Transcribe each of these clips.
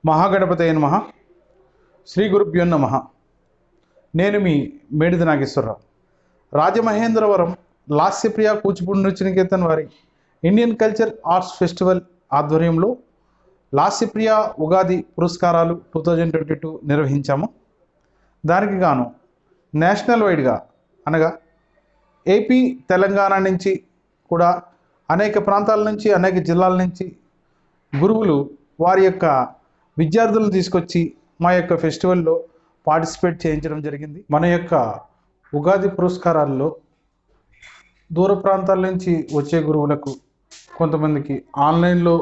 మహాగణపతయే నమః. శ్రీ గురుభ్యో నమః. నేను మీ మేడిది నాగేశ్వరరావు. రాజమహేంద్రవరం లాస్యప్రియ కూచిపూడి నృత్య నికేతన్ వారి ఇండియన్ కల్చర్ ఆర్ట్స్ ఫెస్టివల్ ఆధ్వర్యంలో లాస్యప్రియ ఉగాది పురస్కారాలు 2022 నిర్వహించాము. దానికి గాను నేషనల్ వైడ్గా అనగా ఏపీ తెలంగాణ నుంచి కూడా అనేక ప్రాంతాల నుంచి అనేక జిల్లాల నుంచి గురువులు వారి యొక్క విద్యార్థులను తీసుకొచ్చి మా యొక్క ఫెస్టివల్లో పార్టిసిపేట్ చేయించడం జరిగింది. మన యొక్క ఉగాది పురస్కారాల్లో దూర ప్రాంతాల నుంచి వచ్చే గురువులకు కొంతమందికి ఆన్లైన్లో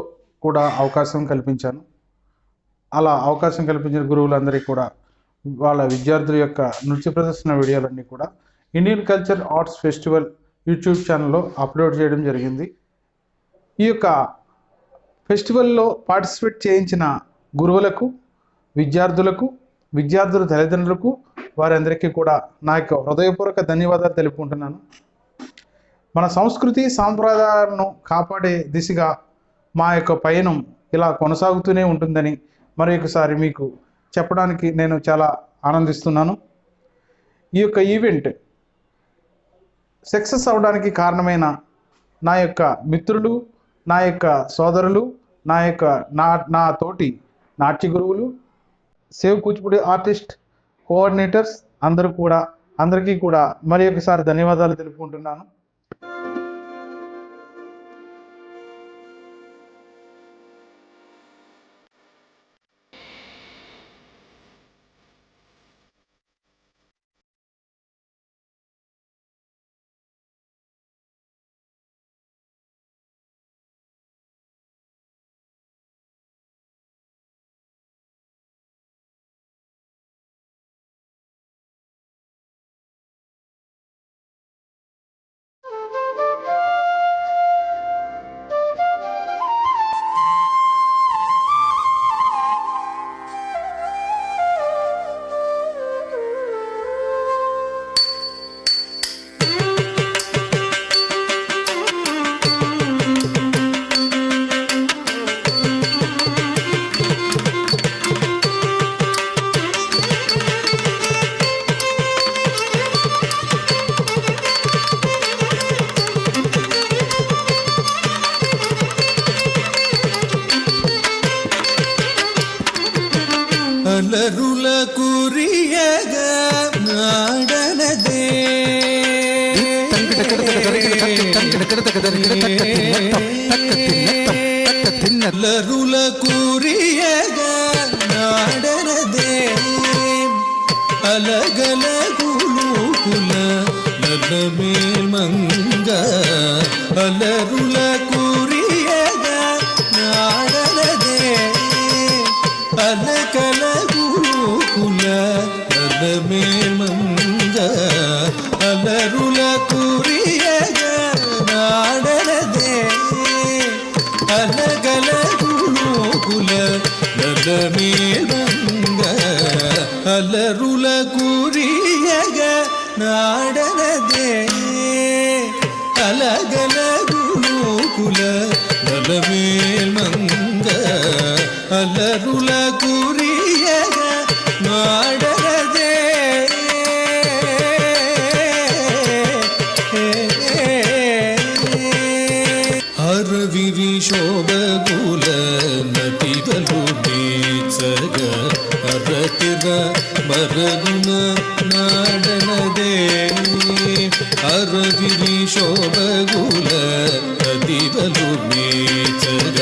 కూడా అవకాశం కల్పించాను. అలా అవకాశం కల్పించిన గురువులందరికీ కూడా వాళ్ళ విద్యార్థుల యొక్క నృత్య ప్రదర్శన వీడియోలన్నీ కూడా Indian culture arts festival YouTube ఛానల్లో అప్లోడ్ చేయడం జరిగింది. ఈ యొక్క ఫెస్టివల్లో పార్టిసిపేట్ చేయించిన గురువులకు, విద్యార్థులకు, విద్యార్థుల తల్లిదండ్రులకు వారందరికీ కూడా నా యొక్క హృదయపూర్వక ధన్యవాదాలు తెలుపుకుంటున్నాను. మన సంస్కృతి సాంప్రదాయాలను కాపాడే దిశగా మా యొక్క పయనం ఇలా కొనసాగుతూనే ఉంటుందని మరొకసారి మీకు చెప్పడానికి నేను చాలా ఆనందిస్తున్నాను. ఈ యొక్క ఈవెంట్ సక్సెస్ అవడానికి కారణమైన నా యొక్క మిత్రులు, నా యొక్క సోదరులు, నా తోటి నాట్య గురువులు, సేవ్ కూచిపూడి ఆర్టిస్ట్ కోఆర్డినేటర్స్ అందరికీ కూడా మరి ఒకసారి ధన్యవాదాలు తెలుపుకుంటున్నాను. అలరుల కురియగా నాడనదే అలరుల కురియగా నాడనదే అలగల గులుకుల నల్లమేల్ మంగ అలరుల కురియగా నాడనదే అలకల గురుకుల నల్లమేల్ మంగ అలరుల కురియగా నాడనదే అలగల గురుకుల నల్లమేల్ మంగ అలరుల కురియగా ನಾಡನದೇ ಅಲಗಲಗುನು ಕುಲ ನಲಮೇಲ್ ಮಂಗ ಅಲರುಲ ಕುರಿಯಗ ನಾಡನದೇ ಅರವಿರಿ ಶೋಭಗುಲ ನಟಿಗಳು ಬೀಚಗ ಅರತಿರ ಮರಗುಣ ನಾಡನದೇ ಅರವಿರಿ ಶೋಭಗುಲ ನಟಿಗಳು ಬೀಚಗ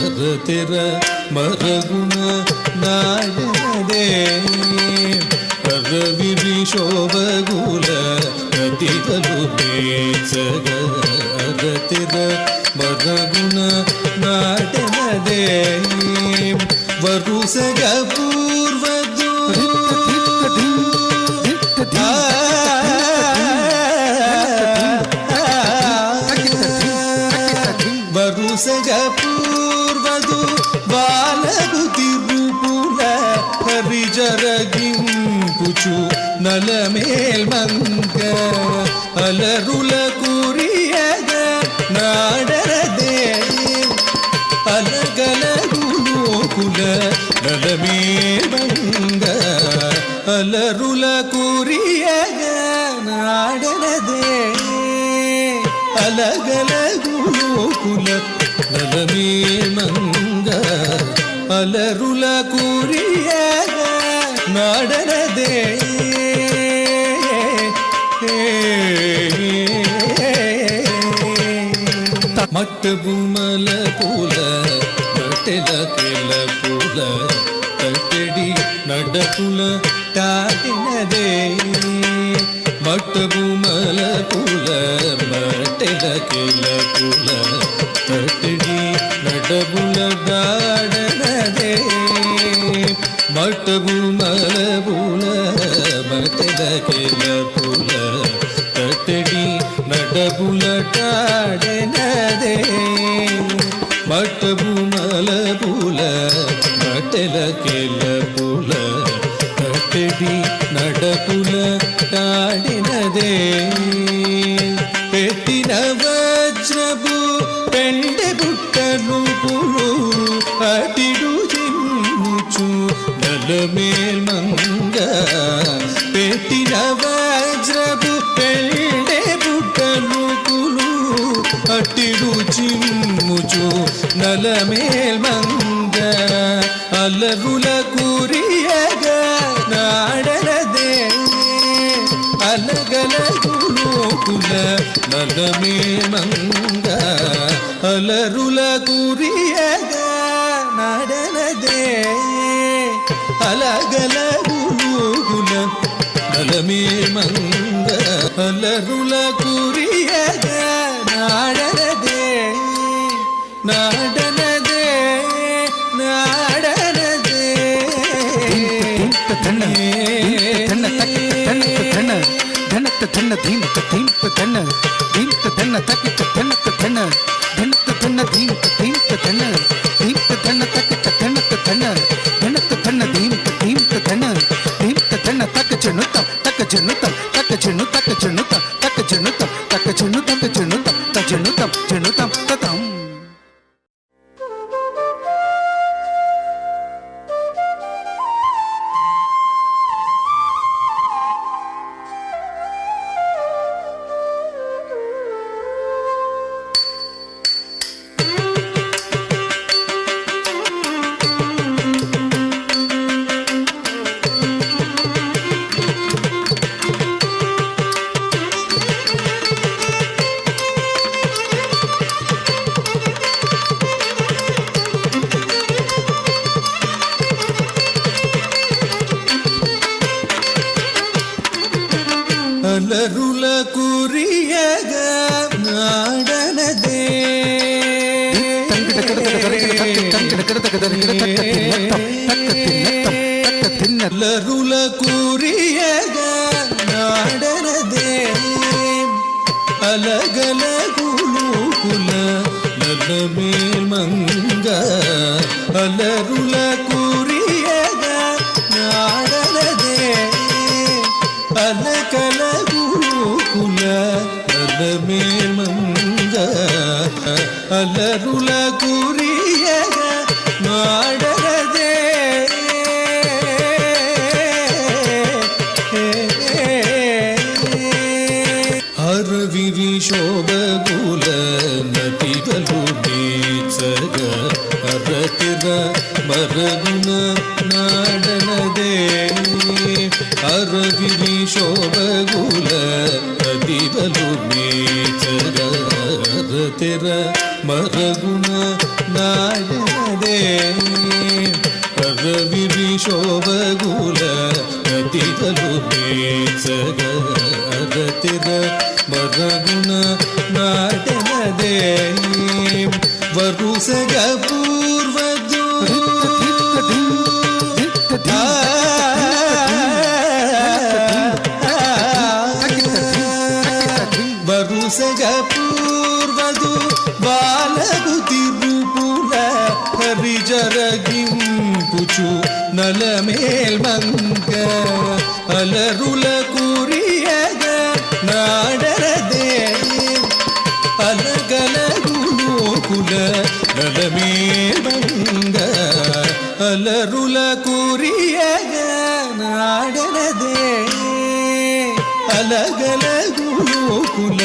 ಅರತಿರ ಮರಗುಣ ನಾಡನದೇ ಅರವಿರಿ ಶೋಭಗುಲ ನಟಿಗಳು ಬೀಚಗ ಅರತಿರ ಮರಗುಣ ನಾಡನದೇ ವರುಸಗ ಪೂರ್ವದು ವರುಸಗ ಪೂರ್ವದು ಬಾಲಗು ತಿರುಪುಲ ಹರಿಜರಗಿಂಪುಚು ನಲಮೇಲ್ ಮಂಗ ಅಲರುಲ ಕುರಿಯಗ ನಾಡನದೇ ಅಲಗಲಗುನು ಕುಲ ನಲಮೇಲ್ ಮಂಗ ಅಲರುಲ ಕುರಿಯಗ ನಾಡನದೇ ಅಲಗಲಗುನು ಕುಲ ನಲಮೇಲ್ ಮಂಗ ಅಲರುಲ ಕುರಿಯಗ ನಾಡನದೇ ಮಟ್ಟಬು ಮಲ ಪೂಲ ಮಟೆಲ ಕೆಲ ಪೂಲ ತಟ್ಟಡಿ ನಡಪುಲ ಟಾಟಿನದೇ ಮಟ್ಟಬು ಮಲ ಪೂಲ ಮಟೆಲ ಕೆಲ ಪೂಲ ತಟ್ಟಡಿ ನಡಪುಲ ದಾಡನದೇ ಮಟ್ಟಬು ಮಲ ಪೂಲ ಮಟೆಲ ಕೆಲ ಪೂಲ ತಟ್ಟಡಿ ನಡಪುಲ ಟಾಡನದೇ ಮಟ್ಟಬು ಮಲ ಪೂಲ ಮಟೆಲ ಕೆಲ ಪೂಲ ತಟ್ಟಡಿ ನಡಪುಲ ಟಾಡಿನದೇ ಪೆಟ್ಟಿನ ವಜ್ರಬು ಪೆಂಡೆ ಬುಟ್ಟನು ಪುಳು ಅಟಿಡು ಜಿಮ್ಮುಚು ನಲಮೇಲ್ ಮಂಗ ಪೆಟ್ಟಿನ ವಜ್ರಬು ಪೆಂಡೆ ಬುಟ್ಟನು ಪುಳು ಅಟಿಡು ಜಿಮ್ಮುಚು ನಲಮೇಲ್ ಮಂಗ ಅಲರುಲ ಕುರಿಯಗ ನಾಡನದೇ ಅಲಗಲಗುನು ಕುಲ ನಲಮೇಲ್ ಮಂಗ ಅಲರುಲ ಕುರಿಯಗ ನಾಡನದೇ ಅಲಗಲಗುನು ಕುಲ ನಲಮೇಲ್ ಮಂಗ ಅಲರುಲ ಕುರಿಯಗ ನಾಡನದೇ ನಾಡನದೇ ನಾಡನದೇ ಧನ ಧೀಮತ ಧೀಮತ ಧನ ಧೀಮತ ಧನ ತಕಿತ ಧನತ ಧನ ಧನತ ಧನ ಧೀಮತ ಧೀಮತ ಧನ ಧೀಮತ ಧನ ತಕಿತ ಧನತ ಧನ ಧನತ ಧನ ಧೀಮತ ಧೀಮತ ಧನ ಧೀಮತ ಧನ ತಕ ಜನುತ ತಕ ಜನುತ ತಕ ಜನು ತಕ ಜನುತ ತಕ ಜನುತ ತಕ ಜನು ತಕ ಜನುತ ತ ಜನುತ ಜನುತ ತತಂ ಅಲರುಲ ಕುರಿಯಗ ನಾಡನದೇ ಅಲರುಲ ಕುರಿಯಗ ನಾಡನದೇ ಅಲಗಲಗುನು ಕುಲ ನಲಮೇಲ್ ಮಂಗ ಅಲರುಲ ಕುರಿಯಗ ನಾಡನದೇ ಅಲ కలగుకుల నలమేల్ మంగ అలరుల కురియగ నాడరదే అరవివి శోభగుల నటివలు నీచగ అరతిర మరగుణ నాడనదే అరవివి శోభగుల నటివలు నీచగ అరతిర మరగుణ నాడనదే అరవివి శోభగుల నటివలు నీచగ ಅರತಿರ ಮರಗುಣ ನಾಟನದೇ ವರುಸಗ ಪೂರ್ವದು ವರುಸಗ ಪೂರ್ವದು ಬಾಲಗು ತಿರುಪುಲ ಹರಿಜರಗಿಂಪುಚು ನಲಮೇಲ್ ಮಂಗ ಅಲರುಲ ಕುರಿಯಗ ನಾಡರದೇ ಅಲಗಲಗುಲು ಕುಲ ನಲಮೇಲ್ ಮಂಗ ಅಲರುಲ ಕುರಿಯಗ ನಾಡರದೇ ಅಲಗಲಗುಲು ಕುಲ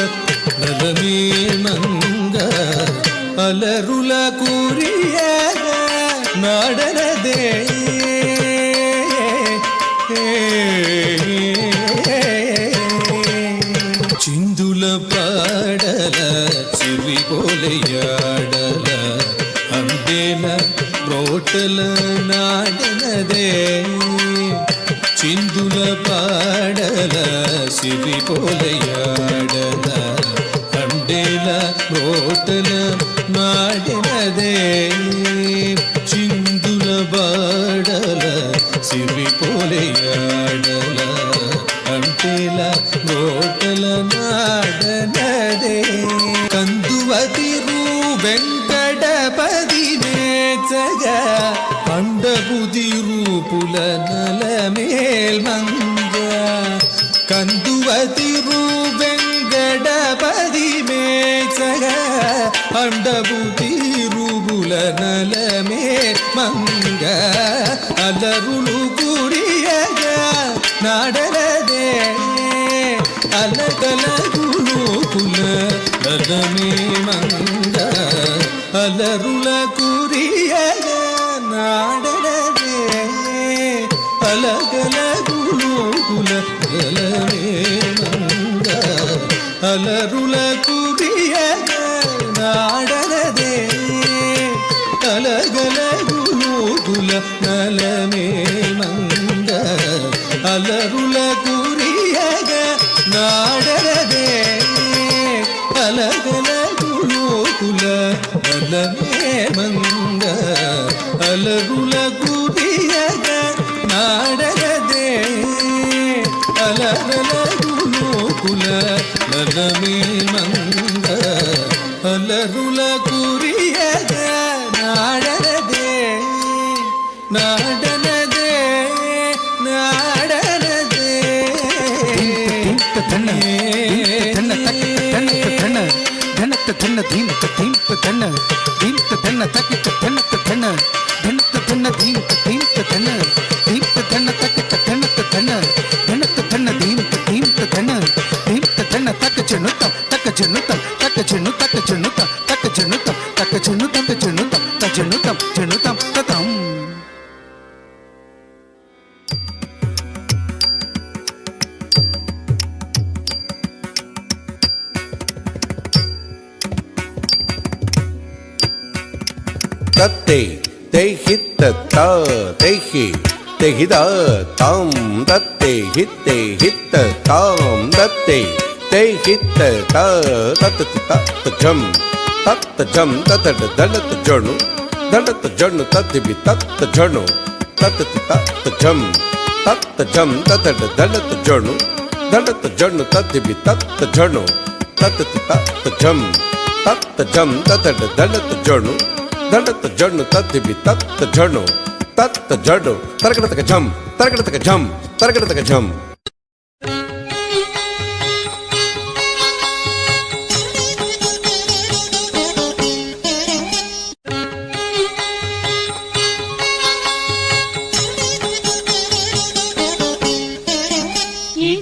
ನಲಮೇಲ್ ಮಂಗ ಅಲರುಲ ಕುರಿಯಗ ನಾಡರದೇ చిందుల పాడల చిరి పోలయాడల అందేన రోటల నాడనదే చిందుల పాడల సిరి పోలయాడల అందేల రోటల నాడనదే చిందుల బాడల సిరి పోలయాడల అంటేల రోటల నాడనదే కందువతిరు వెంకటపది మేచగ అండబుదిరు పుల నలమేల్ మంగ కందువతిరు వెంకటపది మేచగ అండబుదిరు పుల నలమేల్ మంగ అలరులు కురియగ నాడనదే అలకలగులు కుల నలమేల్ మంగ అలరుల కురియగ నాడనదే అలకలగులు కుల నలమేల్ మంగ అలరుల కురియగ నాడనదే అలగలగులు కుల నలమేల్ మంగ అలరుల కురియగ నాడరదే అలగలగులు కుల నలమేల్ మంగ అలరుల కురియగ నాడరదే అలగలగులు కుల నలమేల్ మంగ అలరుల కురియగ నాడనదే నాడనదే నాడనదే ధన ధన ధీమక ధీమక ధన ధీమక ధన తకిట ధనక ధన ధనక ధన ధీమక ధీమక ధన ధీమక ధన తకిట ధనక ధన ధనక ధన ధీమక ధీమక ధన ధీమక ధన తక జనుతం తక జనుతం తక జను తక జనుతం తక జనుతం తక జనుతం జనుతం త జనుతం జనుతం తతం ತತ್ತೆ ತೈ ಹಿತ್ತ ತ ತೈಹಿ ತೆಹಿದ ತಾಂ ತತ್ತೆ ಹಿತ್ತೆ ಹಿತ್ತ ತಾಂ ತತ್ತೆ ತೈ ಹಿತ್ತ ತ ತತ್ತ ತತ್ತ ಜಂ ತತ್ತ ದಳತ ಜಣು ತತ್ತಿಬಿ ತತ್ತ ಜಣು ತತ್ತ ಜಂ ತತ್ತ ದಳತ ಜಣು ತತ್ತಿಬಿ ತತ್ತ ಜಣು ತತ್ತ ಜಂ ತತ್ತ ದಳತ ಜಣು ತತ್ತಿಬಿ ತತ್ತ ಜಣು ತರಗಡತಕ ಝಂ ತರಗಡತಕ ಝಂ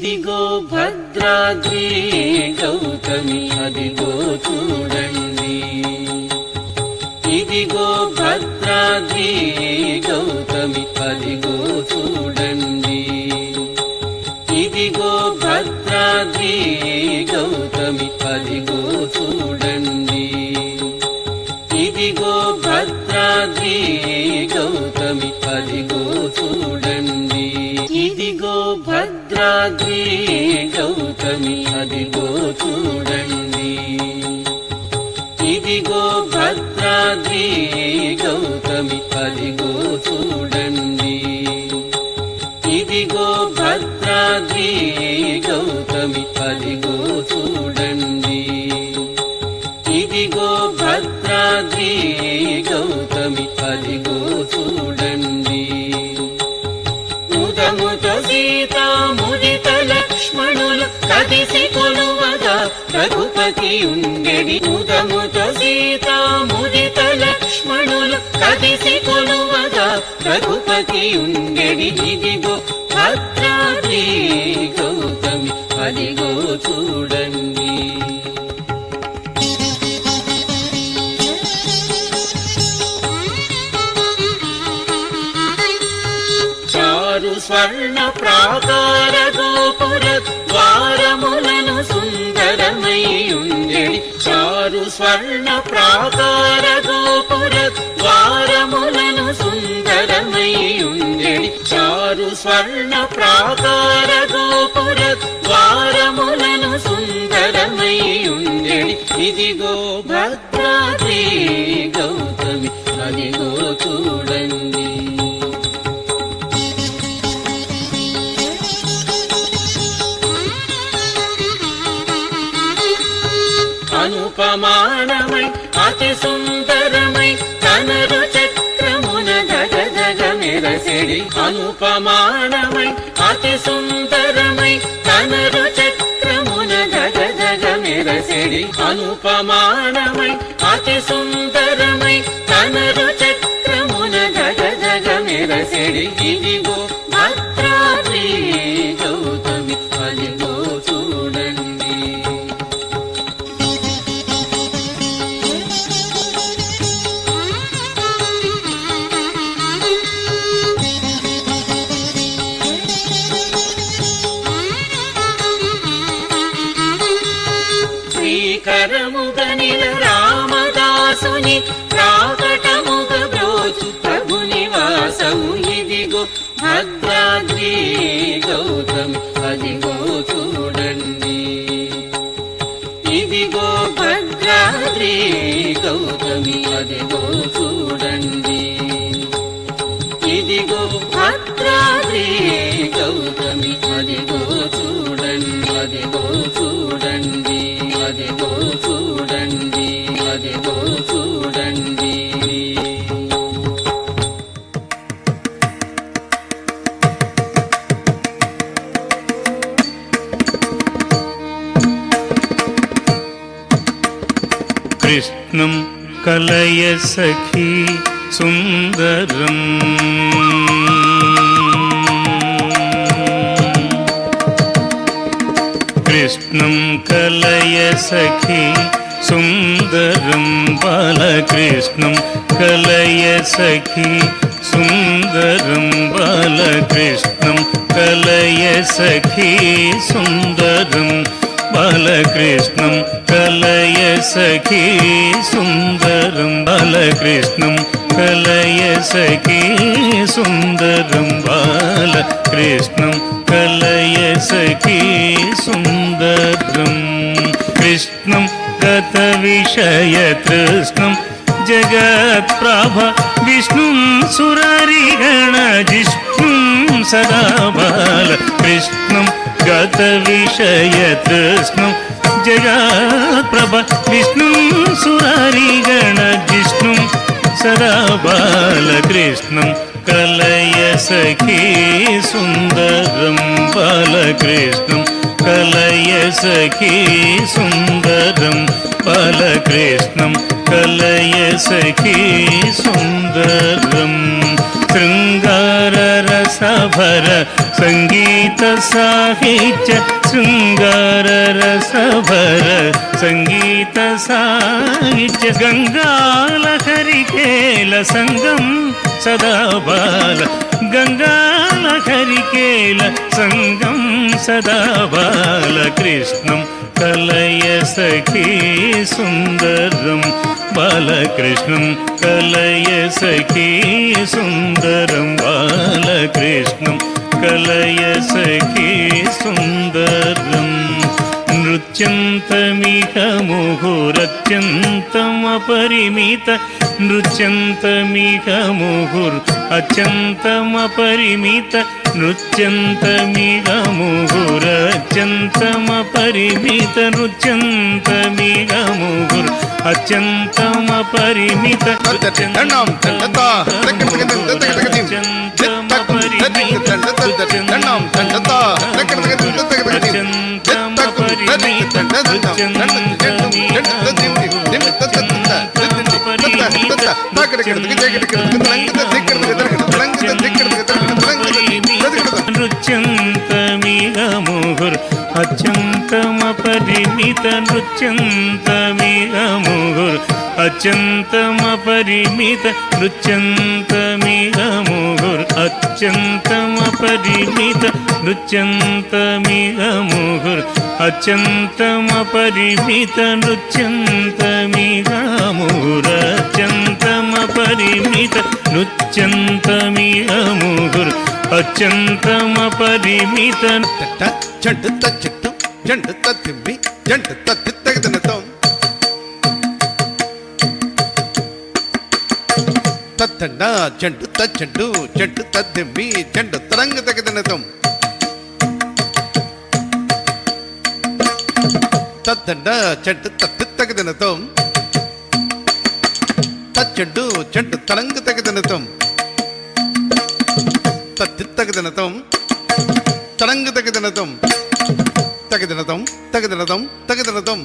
ఇదిగో భద్రాద్రి గౌతమి అదిగో చూడండి, ఇదిగో భద్రాద్రి గౌతమి అదిగో చూడండి, ఇదిగో భద్రాద్రి గౌతమి అదిగో చూడండి, ఇదిగో భద్రాద్రి గౌతమి అదిగో చూడండి, ఇదిగో భద్రాద్రి గౌతమి అదిగో చూడండి, ఇదిగో భద్రాద్రి గౌతమి అదిగో చూడండి, ఇదిగో భద్రాద్రి గౌతమి అదిగో చూడండి, ఇదిగో భద్రాద్రి గౌతమి అదిగో చూడండి. ముదముతో సీతా ముదిత లక్ష్మణులు కదిసి కొలువగా రఘుపతి ఉండెడి, ముదముతో సీతా ముదిత లక్ష్మణులు కదిసి కొలువగా రఘుపతి ఉండెడి, ఇదిగో భద్రాద్రి గౌతమి అదిగో చూడండి. చారు స్వర్ణ ప్రాకార గోపుర ద్వారములను సుందరమై ఉండెడి, చారు స్వర్ణ ప్రాకార గోపుర ద్వారములను సుందరమై ఉండెడి, చారు స్వర్ణ ప్రాకార గోపుర ద్వారములను సుందరమై ఉండెడి, ఇదిగో భద్రాద్రి గౌతమి అదిగో చూడండి. అనుపమానమై అతి సుందరమై కనరు చక్రమున జగజగ మెరసెడి, అనుపమానమై అతి సుందరమై కనరు చక్రమున జగజగ మెరసెడి, అనుపమానమై అతి సుందరమై కనరు చక్రమున జగజగ మెరసెడి, ఇదిగో భద్రాద్రి గౌతమి అదిగో చూడండి. శ్రీకరముగనిల రామదాసుని ప్రాకటముగ బ్రోచు ప్రభు నివాసము, ఇదిగో భద్రాద్రి గౌతమి అదిగో చూడండి, ఇదిగో భద్రాద్రి గౌతమి అదిగో చూడండి, ఇదిగో భద్రాద్రి గౌతమి అదిగో చూడండి, అదిగో చూడండి, అదిగో చూడండి, అదిగో చూడండి. కృష్ణం కలయ సఖీ సుందరం, కృష్ణం కలయ సఖీ సుందరం, బాలకృష్ణం కలయ సఖీ సుందరం, బాలకృష్ణం కలయ సఖీ సుందరం, బాలకృష్ణం కలయ సఖీ సుందరం, బాలకృష్ణం కలయ సఖీ సుందరం, బాలకృష్ణం కలయ సఖీ సుందరం. కృష్ణం గత విషయ తృష్ణం జగత్ప్రభ విష్ణుం సురరిగణ జిష్ణుం సదా, బాలకృష్ణం గత విషయ తృష్ణం జగత్ప్రభ విష్ణుం సురరిగణ జిష్ణుం సదా, బాలకృష్ణం కలయ సఖీ సుందరం, బాలకృష్ణం కలయ సఖీ సుందరం, బాలకృష్ణం కలయ సఖీ సుందరం. శృంగార రస రసభర సంగీత సాహిత్య శృంగార రసభర సంగీత సాహిత్య గంగాలహరికేల సంగం సదా బాల గంగాలహరికేల సంగం సదా బాల కృష్ణం కలయ సఖీ సుందరం బాలకృష్ణం కలయ సఖీ సుందరం బాలకృష్ణం కలయ సఖీ సుందరం నృత్యంతమిహ ముహురత్యంతమపరిమిత నృత్యంతమిహ ముహుర్ అత్యంతమపరిమిత నృత్యంతమిహ ముహురత్యంతమపరిమిత నృత్యంతమిహ ముహుర్ అత్యంతమపరిమిత నృత్యంతమిహ ముహుర్ అత్యంతమపరిమిత నృత్యంతమిహ ముహుర్ అత్యంతమపరిమిత నృత్యంతమిహ ముహుర్ అత్యంతమపరిమిత నృత్యంతమిహ ముహుర్ అత్యంతమపరిమిత నృత్యంతమిహ ముహుర్ అత్యంతమపరిమిత నృత్యంతమిహ ముహుర్ అత్యంతమపరిమిత చెండు తచ్చిట్టు చెండు తత్తిమ్మి చెండు తత్తి తగదనతో తత్తండ చెండు తచ్చండు చెండు తద్దిమ్మి చెండు తరంగ తగదనతో తత్తండ చెండు తత్తి తగదనతో తచ్చండు చెండు తరంగ తగదనతో తత్తి తగదనతో తరంగ తగదనతం తగదనతం తగదనతం తగదనతం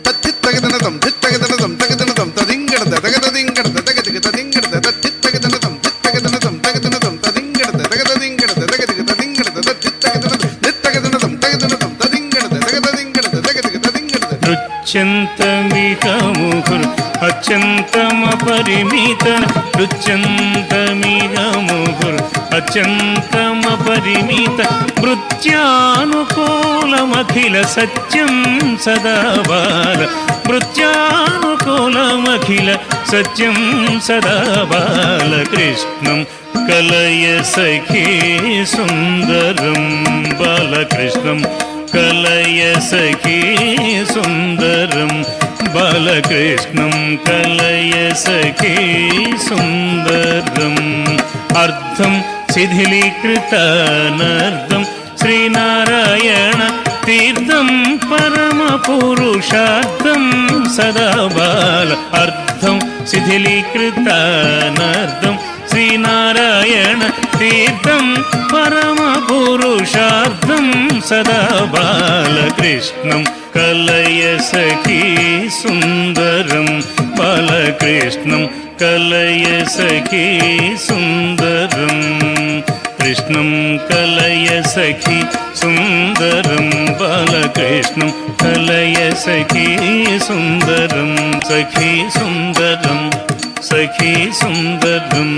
తత్తి తగదనతం దిత్తగదనతం తగదనతం తదింగడద తగదదింగడద తగదిగ తదింగడద తత్తి తగదనతం దిత్తగదనతం తగదనతం తదింగడద తగదదింగడద తగదిగ తదింగడద తత్తి తగదనతం దిత్తగదనతం తగదనతం తదింగడద తగదదింగడద తగదిగ తదింగడద నృత్యంతమిహ ముహుర్ అత్యంతమపరిమిత నృత్యంతమిహ ముహుర్ అత్యంతమపరిమిత మృత్యానుకూలమఖిల సత్యం సదా బాల మృత్యానుకూలమఖిల సత్యం సదా బాల కృష్ణం కలయ సఖీ సుందరం బాలకృష్ణం కలయ సఖీ సుందరం బాలకృష్ణం కలయ సఖీ సుందరం అర్థం శిథిలీకృతానర్థం శ్రీనారాయణ తీర్థం పరమ పురుషార్థం సదా బాల అర్థం శిథిలీకృతానర్థం శ్రీనారాయణ తీర్థం పరమ పురుషార్థం సదా బాలకృష్ణం కలయ సఖీ సుందరం బాలకృష్ణం కలయ సఖీ సుందరం కృష్ణం కలయ సఖీ సుందరం బాలకృష్ణం కలయ సఖీ సుందరం సఖీ సుందరం సఖీ సుందరం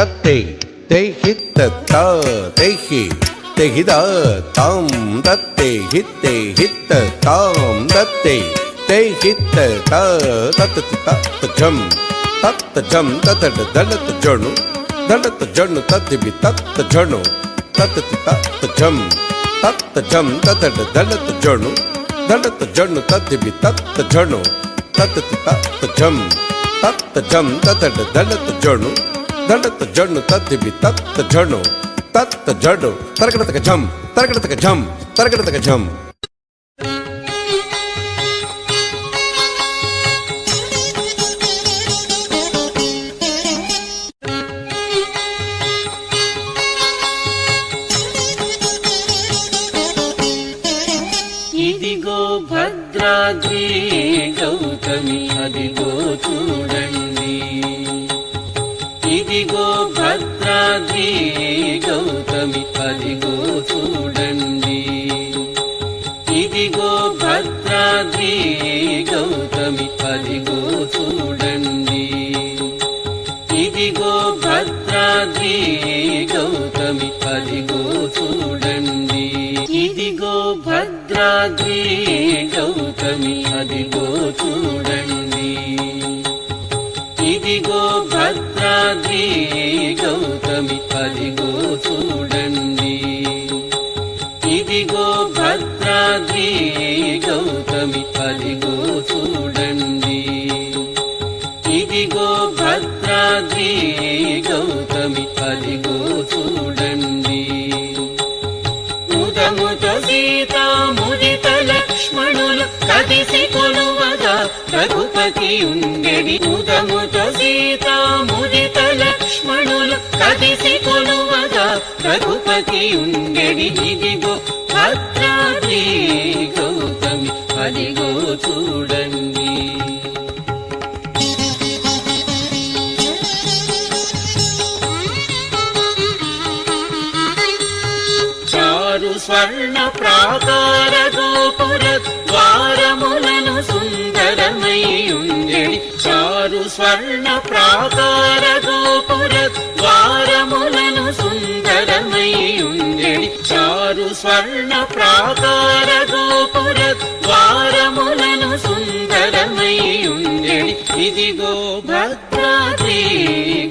ತತ್ತೆ ತೈ ಹಿತ್ತ ತ ತೈಹಿ ತೆಹಿದ ತಾಂ ದತ್ತೆ ಹಿತ್ತೆ ಹಿತ್ತ ತಾಂ ದತ್ತೆ ತೈ ಹಿತ್ತ ತ ತತ್ತ ತತ್ತ ಜಂ ತತಡ ದಡತ ಜಣು ತತ್ತಿಬಿ ತತ್ತ ಜಣು ತತ್ತ ಜಂ ತತಡ ದಡತ ಜಣು ತತ್ತಿಬಿ ತತ್ತ ಜಣು ತತ್ತ ಜಂ ತತಡ ದಡತ ಜಣು ತತ್ತಿಬಿ ತತ್ತ ಜಣು ತರಗಡತಕ ಝಂ ఇదిగో భద్రాద్రి గౌతమి అదిగో చూడండి, ఇదిగో భద్రాద్రి గౌతమి అదిగో చూడండి, ఇదిగో భద్రాద్రి గౌతమి అదిగో చూడండి, ఇదిగో భద్రాద్రి గౌతమి అదిగో చూడండి, ఇదిగో భద్రాద్రి గౌతమి అదిగో చూడండి, ఇదిగో భద్రాద్రి గౌతమి అదిగో చూడండి, ఇదిగో భద్రాద్రి గౌతమి అదిగో చూడండి, ఇదిగో భద్రాద్రి గౌతమి అదిగో చూడండి. ముదముతో సీతా ముదిత లక్ష్మణులు కదిసి కొలువగా రఘుపతి ఉండెడి, ముదముతో సీతా ముదిత లక్ష్మణులు కదిసి కొలువగా రఘుపతి ఉండెడి, ఇదిగో భద్రాద్రి గౌతమి అదిగో చూడండి. చారు స్వర్ణ ప్రాకార గోపుర ద్వారములను సుందరమై ఉండెడి, చారు స్వర్ణ ప్రాకార గోపుర ద్వారములను సుందరమై ఉండెడి, చారు స్వర్ణ ప్రాకార గోపుర ద్వారములను సుందరమై ఉండెడి, ఇదిగో భద్రాద్రి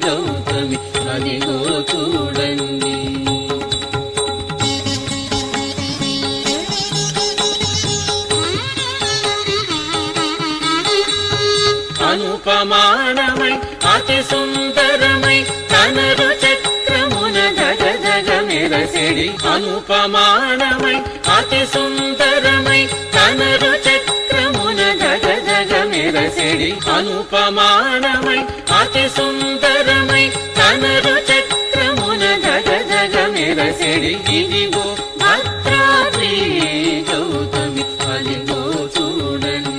గౌతమి అదిగో చూడండి. అనుపమానమై అతి సుందరమై తనరు చక్రమున జగ మెరసెడి, అనుపమానమై అతి సుందరమై తనరు చక్రమున జగ మెరసెడి, అనుపమానమై అతి సుందరమై తనరు చక్రమున జగ మెరసెడి, ఇదిగో భద్రాద్రి గౌతమి అదిగో చూడండి.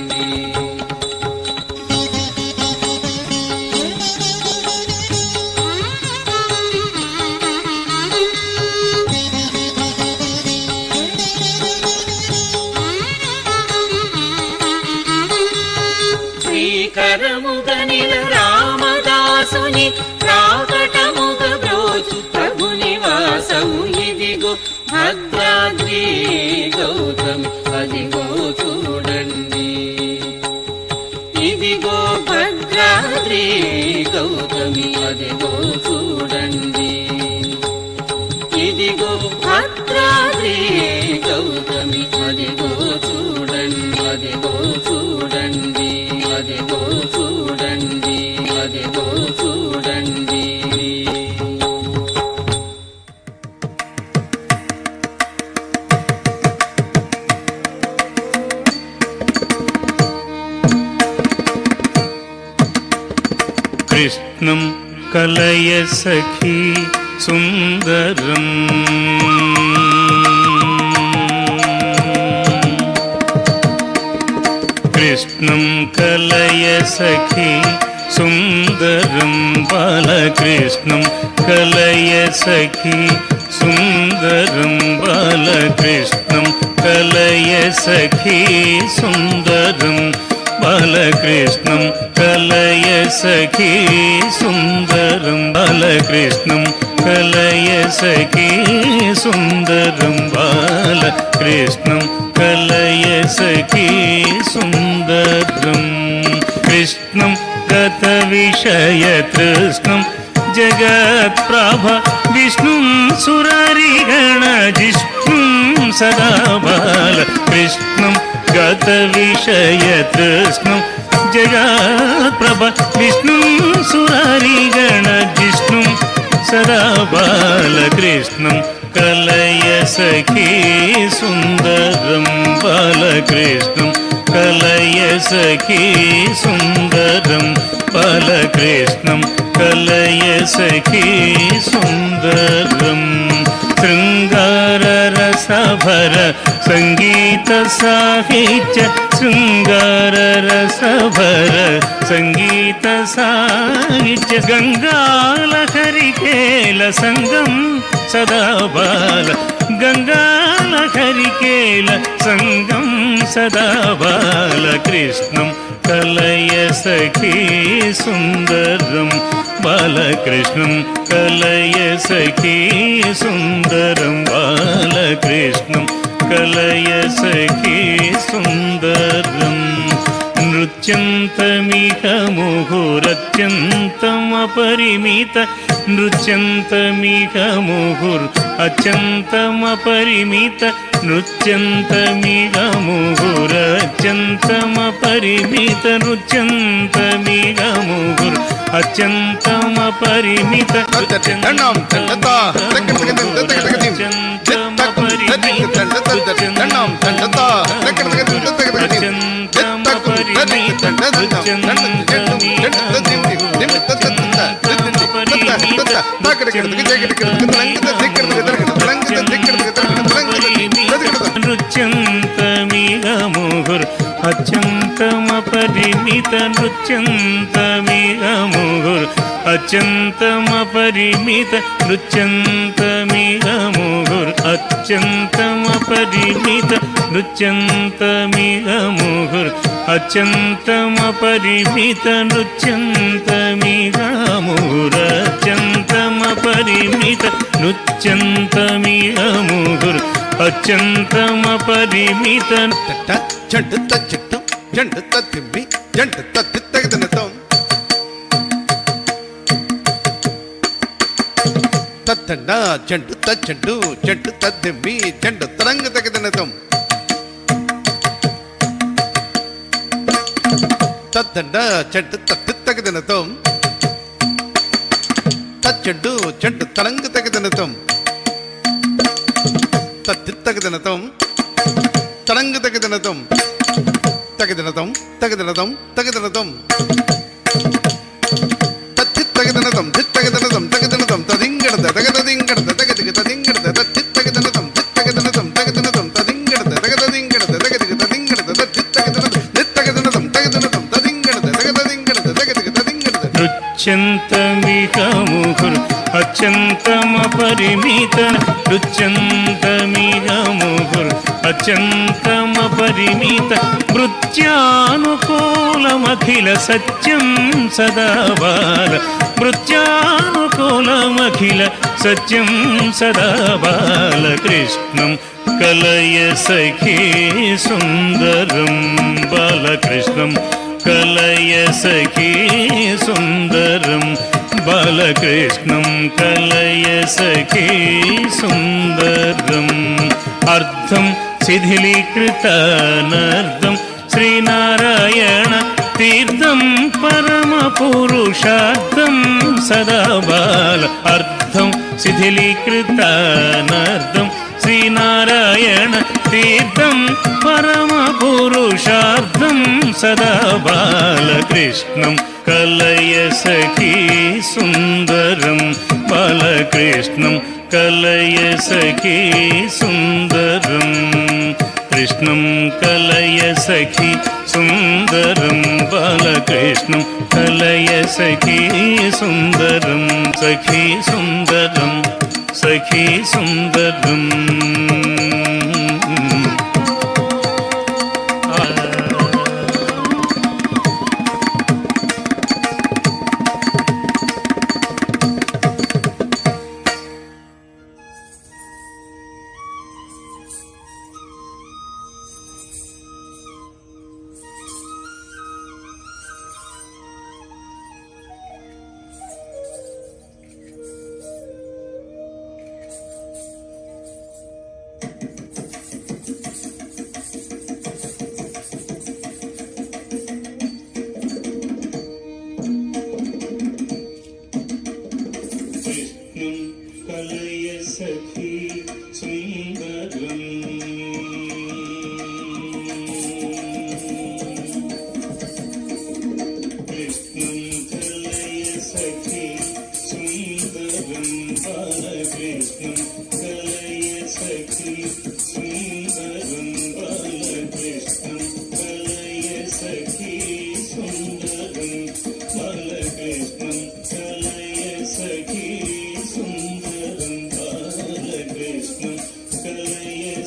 శ్రీకరముగనిల రామదాసుని ప్రాకటముగ బ్రోచు ప్రభు నివాసము, ఇదిగో భద్రాద్రి గౌతమి అదిగో చూడండి, ఇదిగో భద్రాద్రి గౌతమి అదిగో చూడండి, ఇదిగో భద్రాద్రి గౌతమి అదిగో చూడండి, అదిగో చూడండి, అదిగో చూడండి, అదిగో చూడండి. కృష్ణం కలయ సఖీ సుందరం, కృష్ణం కలయ సఖీ సుందరం, బాలకృష్ణం కలయ సఖీ సుందరం, బాలకృష్ణం కలయ సఖీ సుందరం, బాలకృష్ణం కలయ సఖీ సుందరం బాలకృష్ణం కలయ సఖీ సుందరం బాలకృష్ణం కలయ సఖీ సుందరం కృష్ణం గత విషయ తృష్ణం జగత్ప్రభ విష్ణుం సురరిగణ జిష్ణుం సదా బాలకృష్ణం గత విషయ తృష్ణం జగత్ప్రభ విష్ణుం సురరిగణ జిష్ణుం సదా బాలకృష్ణం కలయ సఖీ సుందరం బాలకృష్ణం కలయ సఖీ సుందరం బాలకృష్ణం కలయ సఖీ సుందరం శృంగార రసభర సంగీత సాహిత్య శృంగార రసభర సంగీత సాహిత్య గంగాలహరికేల సంగం సదా బాల గంగాలహరికేల సంగం సదా బాలకృష్ణం కలయ సఖీ సుందరం బాలకృష్ణం కలయ సఖీ సుందరం బాలకృష్ణం కలయ సఖీ సుందరం నృత్యంతమిహ ముహురత్యంతమపరిమిత నృత్యంతమిహ ముహుర్ అత్యంతమపరిమిత నృత్యంతమిహ ముహురత్యంతమపరిమిత నృత్యంతమిహ ముహుర్ అత్యంతమపరిమిత నృత్యంతమిహ ముహుర్ అత్యంతమపరిమిత నృత్యంతమిహ ముహుర్ అత్యంతమపరిమిత నృత్యంతమిహ ముహుర్ అత్యంతమపరిమిత నృత్యంతమిహ ముహుర్ అత్యంతమపరిమిత నృత్యంతమిహ ముహుర్ అత్యంతమపరిమిత నృత్యంతమిహ ముహుర్ అత్యంతమపరిమిత చెండు చెట్టు చెండు తిమ్మి చెండు తగ్గినతో తద్దండ చెండు చెండు చెండు తిమ్మి చెండు తరంగ తగ్గినతో తద్దండ చెండు తగ్గినతో తచ్చెండు చెండు తరంగ తగ్గినతో తగ్గినతో తరంగ తగ్గినతో తగిదనతం తగిదనతం తగిదనతం తగిదనతం తగిదనతం తగిదనతం తదింగడద తగదదింగడద తగదిగ తదింగడద తగిదనతం తగిదనతం తగిదనతం తదింగడద తగదదింగడద తగదిగ తదింగడద తగిదనతం తగిదనతం తదింగడద తగదదింగడద తగదిగ తదింగడద నృత్యంతమిహ ముహుర్ అత్యంతమపరిమిత నృత్యంతమిహ ముహుర్ అత్యంతమపరిమిత మృత్యానుకూలమఖిల సత్యం సదా బాల మృత్యానుకూలమఖిల సత్యం సదా బాలకృష్ణం కలయ సఖీ సుందరం బాలకృష్ణం కలయ సఖీ సుందరం బాలకృష్ణం కలయ సఖీ సుందరం అర్థం శిథిలీకృతానర్థం శ్రీనారాయణ తీర్థం పరమ పురుషార్థం సదా బాల అర్థం శిథిలీకృతానర్థం శ్రీనారాయణ తీర్థం పరమ పురుషార్థం సదా బాలకృష్ణం కలయ సఖీ సుందరం బాలకృష్ణం కలయ సఖీ సుందరం కృష్ణం కలయ సఖీ సుందరం బాలకృష్ణం కలయ సఖీ సుందరం సఖీ సుందరం సఖీ సుందరం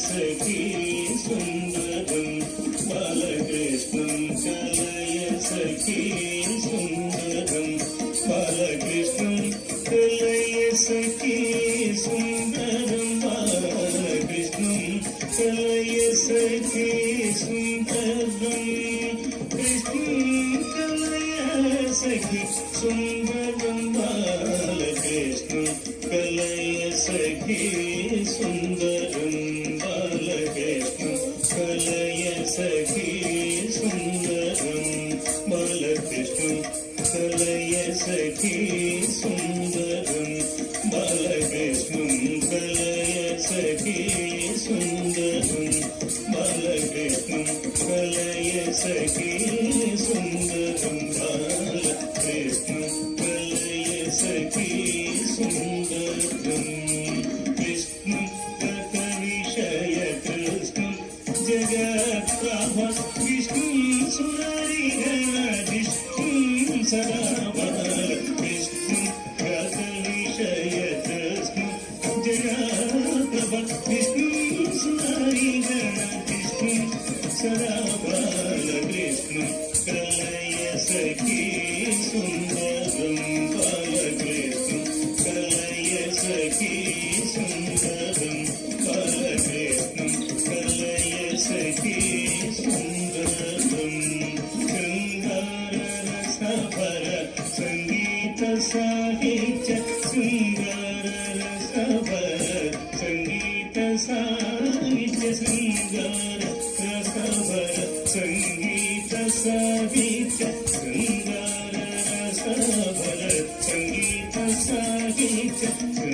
सखी सुन्दरं बालकृष्णं कलय सखी सुन्दरं बालकृष्णं कलय सखी सुन्दरं बालकृष्णं कलय सखी सुन्दरं कृष्णं कलय सखी सुन्दरं बालकृष्णं कलय सखी सुन्दरं बालकृष्णं कलय सखी सुन्दरं बालकृष्णं कलय सखी सुन्दरं बालकृष्णं कलय सखी सुन्दरं बालकृष्णं कलय सखी सुन्दरं बालकृष्णं कलय सखी सुन्दरं कृष्णं गतविषय कृष्णं जगत्प्रभ विष्णुं सुररिगणविष्णुं सदा बालकृष्णं गतविषय कृष्णं जगत्प्रभ विष्णुं सुररिगणविष्णुं सदा बालकृष्णं कलय सखी सुन्दरं बालकृष्णं कलय सखी सुन्दरं बालकृष्णं कलय सखी सुन्दरं शृङ्गाररसभर सङ्गीतसाहित्य शृङ्गाररसभर सङ्गीतसाहित्य शृङ्गाररसभर सङ्गीतसाहित्य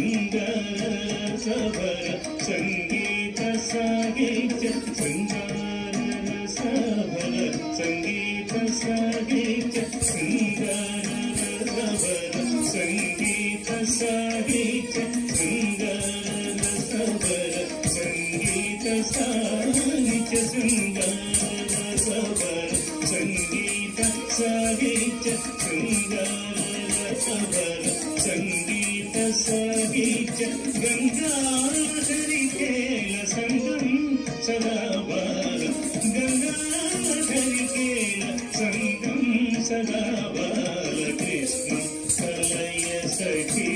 शृङ्गाररसभर सङ्गीतसाहित्य शृङ्गाररसभर सङ्गीतसाहित्य शृङ्गाररसभर सङ्गीतसाहित्य शृङ्गाररसभर सङ्गीतसाहित्य शृङ्गाररसभर सङ्गीतसाहित्य शृङ्गाररसभर सङ्गीतसाहित्य शृङ्गाररसभर सङ्गीतसाहित्य गङ्गाधरिकेल सङ्गं सदा बाल गङ्गाधरिकेल सङ्गं सदा बालकृष्णं कलय सखी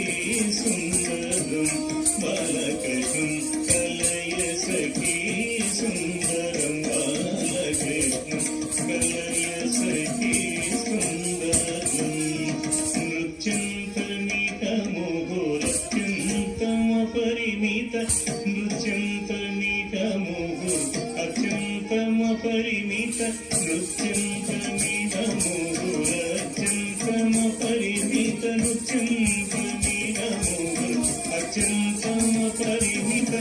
सुन्दरं बालकृष्णं कलय सखी सुन्दरं बालकृष्णं कलय सखी सुन्दरं नृत्यन्तमितमुहुरत्यन्तमपरिमित नृत्यन्तमितमुहुर् अत्यन्तमपरिमित नृत्यन्तमितमुहुरत्यन्तमपरिमित नृत्यन्तमितमुहुर् अत्यन्तमपरिमित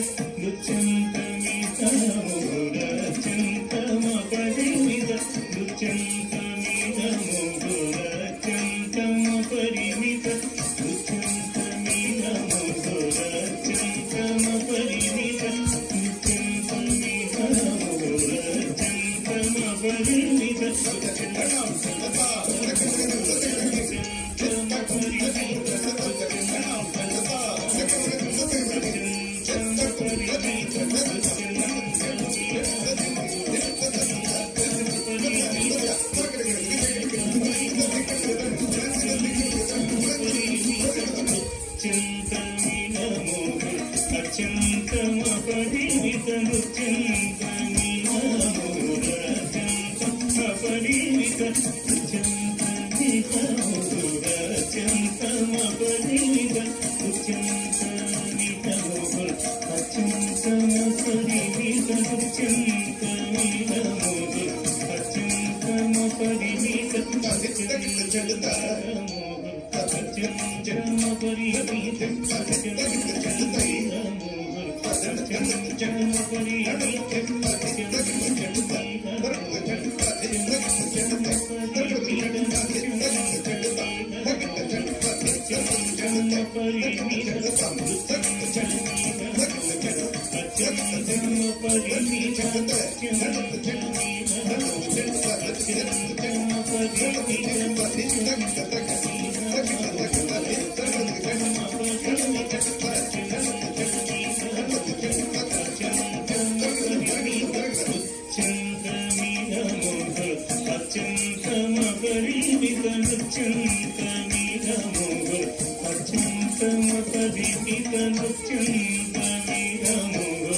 नृत्यन्तमितमुहुरत्यन्तमपरिमित नृत्यन्तमितमुहुरत्यन्तमपरिमित नृत्यन्तमितमुहुरत्यन्तमपरिमित अत्यन्तमपरिमित नृत्यन्तमितमुहुरत्यन्तमपरिमित नृत्यन्तमितमुहुरत्यन्तमपरिमित नृत्यन्तमितमुहुर् अत्यन्तमपरिमित नृत्यन्तमितमुहुर् अत्यन्तमपरिमित నృత్యంత మీరముగు అత్యంతమ పరిమిత నృత్యంత మీరముగు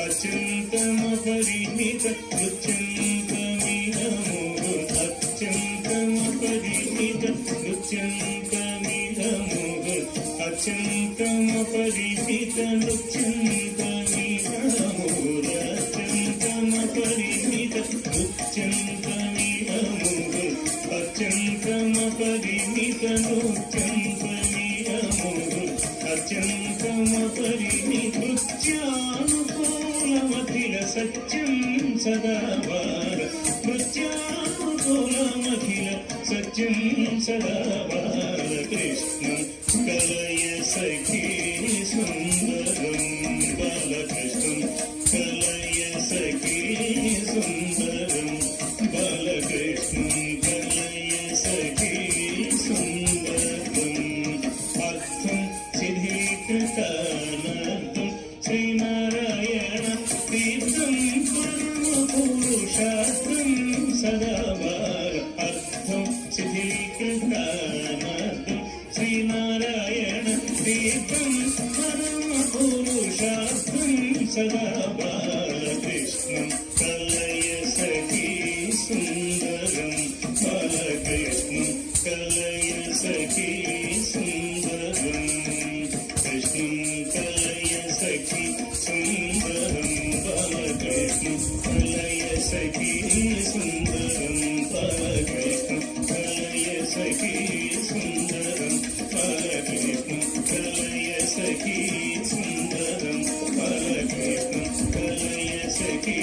అత్యంతమ పరిమిత నృత్యంత మీరముగు అత్యంతమ పరిమిత నృత్యంత మీరముగు అత్యంతమ పరిమిత నృత్యంత మీరముగు అత్యంతమ పరిమిత నృత్యంత మీరముగు అత్యంతమ పరిమిత నృత్యంత మీరముగు అత్యంతమ పరిమిత నృత్యానుకూలమఖిల సత్యం సదావార నృత్యానుకూలమఖిల సత్యం సదావార కృష్ణం కలయ సఖీ సుందరం బాలకృష్ణం కలయ సఖీ సుందరం బాలకృష్ణం కలయ సఖీ సుందరం అర్థం సిద్ధీకృతానర్థం శ్రీనారాయణ తీర్థం పరమ పురుషార్థం సదావార అర్థం సిద్ధీకృతానర్థం శ్రీనారాయణ తీర్థం పరమ పురుషార్థం సదావార కృష్ణం కలయ సఖీ సుందరం బాలకృష్ణం కలయ సఖీ సుందరం కృష్ణం కలయ సఖీ సుందరం బాలకృష్ణం కలయ సఖీ సుందరం బాలకృష్ణం కలయ సఖీ సుందరం బాలకృష్ణం కలయ సఖీ సుందరం బాలకృష్ణం కలయ సఖీ